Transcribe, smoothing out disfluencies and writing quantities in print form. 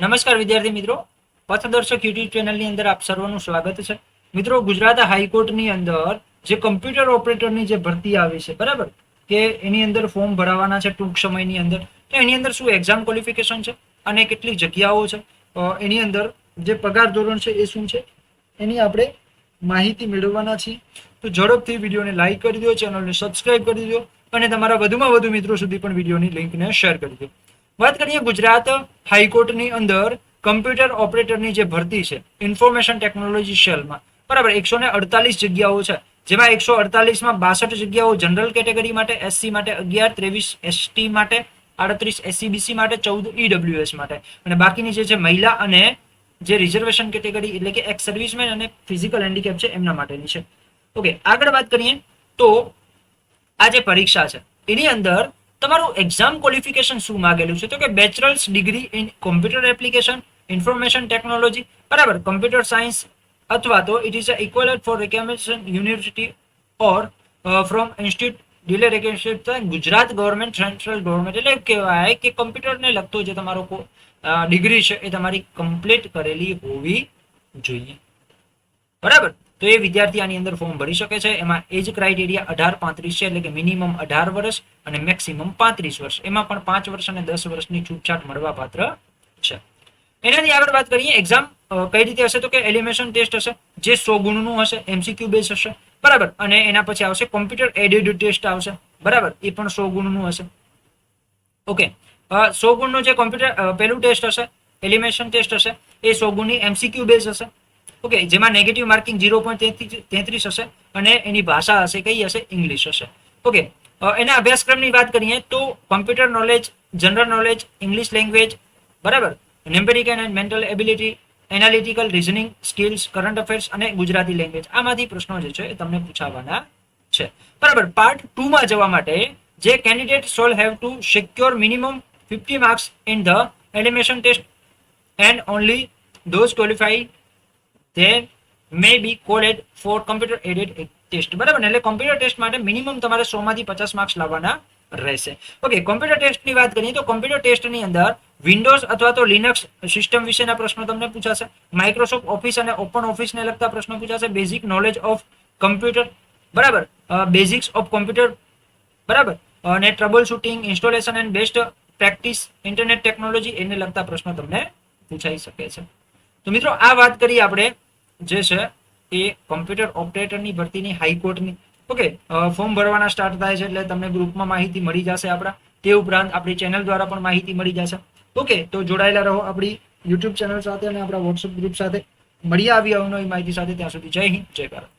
નમસ્કાર વિદ્યાર્થી મિત્રો, પથદર્શક યુટ્યુબ ચેનલની અંદર આપ સર્વનું સ્વાગત છે. મિત્રો, ગુજરાત હાઈકોર્ટની અંદર જે કમ્પ્યુટર ઓપરેટરની જે ભરતી આવી છે, બરાબર, કે એની અંદર ફોર્મ ભરાવાના છે ટૂંક સમયની અંદર. તો એની અંદર શું એક્ઝામ ક્વોલિફિકેશન છે અને કેટલી જગ્યાઓ છે, એની અંદર જે પગાર ધોરણ છે એ શું છે, એની આપણે માહિતી મેળવવાના છીએ. તો ઝડપથી વિડીયોને લાઈક કરી દો, ચેનલને સબસ્ક્રાઇબ કરી દો અને તમારા વધુમાં વધુ મિત્રો સુધી પણ વિડીયોની લિંકને શેર કરી દો. વાત કરીએ ગુજરાત હાઈકોર્ટની અંદર કમ્પ્યુટર ઓપરેટરની જે ભરતી છે ઇન્ફોર્મેશન ટેકનોલોજી સેલમાં, બરાબર, 148 જગ્યાઓ છે, જેમાં 148માં 62 જગ્યાઓ જનરલ કેટેગરી માટે, એસસી માટે 11, 23 એસટી માટે, 38 એસસીબીસી માટે, 14 ઈડબ્લ્યુએસ માટે, અને બાકીની જે છે મહિલા અને જે રિઝર્વેશન કેટેગરી એટલે કે એક્સ સર્વિસમેન અને ફિઝિકલ હેન્ડીકેપ છે એમના માટેની છે. ઓકે, આગળ વાત કરીએ તો આ જે પરીક્ષા છે એની અંદર તમારું એક્ઝામ ક્વોલિફિકેશન શું માંગેલું છે, તો કે bachelors degree in computer application, information technology, બરાબર, કમ્પ્યુટર સાયન્સ, અથવા તો it is equivalent for recommendation university or from institute delay regulation Gujarat government, central government. એટલે કહેવાય કે કમ્પ્યુટરને લગતો જે તમારો ડિગ્રી છે એ તમારી કમ્પ્લીટ કરેલી હોવી જોઈએ, બરાબર. તો એ વિદ્યાર્થી આની અંદર ફોર્મ ભરી શકે છે. એમાં એજ ક્રાઇટેરિયા 18-35 છે, એટલે કે મિનિમમ 18 વર્ષ અને મેક્સિમમ 35 વર્ષ. એમાં પણ 5 વર્ષ અને 10 વર્ષની છૂટછાટ મળવા પાત્ર છે. એનાથી આગળ વાત કરીએ, એક્ઝામ કઈ રીતે હશે, તો કે એલિમિનેશન ટેસ્ટ હશે જે 100 ગુણનું હશે, એમસીક્યુ બેઝ હશે, બરાબર, અને એના પછી આવશે કોમ્પ્યુટર એડેડ ટેસ્ટ આવશે, બરાબર, એ પણ 100 ગુણનું હશે. ઓકે, 100 ગુણનું જે કોમ્પ્યુટર પેલું ટેસ્ટ હશે, એલિમિનેશન ટેસ્ટ હશે, એ 100 ગુણની એમસીક્યુ બેઝ હશે. ઓકે, જેમાં નેગેટિવ માર્કિંગ 0.33 હશે અને એની ભાષા હશે કઈ હશે, ઇંગ્લિશ હશે. ઓકે, એના અભ્યાસક્રમની વાત કરીએ તો computer knowledge, general knowledge, English language, બરાબર, numerical and mental ability, analytical reasoning skills, current affairs અને ગુજરાતી લેંગ્વેજ. આમાંથી પ્રશ્નો જે છે એ તમને પૂછાવાના છે, બરાબર. પાર્ટ 2 માં જવા માટે જે candidate shall have to secure minimum 50 marks in the elimination test and only those qualify they may be called for computer aided test, બરાબર. એટલે કોમ્પ્યુટર ટેસ્ટ માટે મિનિમમ તમારે 100 માંથી 50 માર્ક્સ લાવવાના રહેશે. ઓકે, કોમ્પ્યુટર ટેસ્ટની વાત કરીએ તો કોમ્પ્યુટર ટેસ્ટની અંદર વિન્ડોઝ અથવા તો લિનક્સ સિસ્ટમ વિશેના પ્રશ્નો તમને પૂછાશે, માઇક્રોસોફ્ટ ઓફિસ અને ઓપન ઓફિસને લગતા પ્રશ્નો પૂછાશે, બેઝિક નોલેજ ઓફ કમ્પ્યુટર, બરાબર, બેઝિક્સ ઓફ કોમ્પ્યુટર, બરાબર, અને trouble shooting, installation and best practice, internet technology, એને લગતા પ્રશ્નો તમને પૂછાઈ શકે છે. તો મિત્રો, આ વાત કરી આપણે જે છે એ કોમ્પ્યુટર ઓપરેટરની ભરતીની હાઈકોર્ટની. ઓકે, ફોર્મ ભરવાના સ્ટાર્ટ થાય છે એટલે તમને ગ્રુપમાં માહિતી મળી જશે આપણા. તે ઉપરાંત આપણી ચેનલ દ્વારા પણ માહિતી મળી જશે. ઓકે, તો જોડાયેલા રહો આપણી યુટ્યુબ ચેનલ સાથે અને આપણા વોટ્સઅપ ગ્રુપ સાથે. મળી આવી અવનવી માહિતી સાથે. ત્યાં સુધી જય હિન્દ, જય ભારત.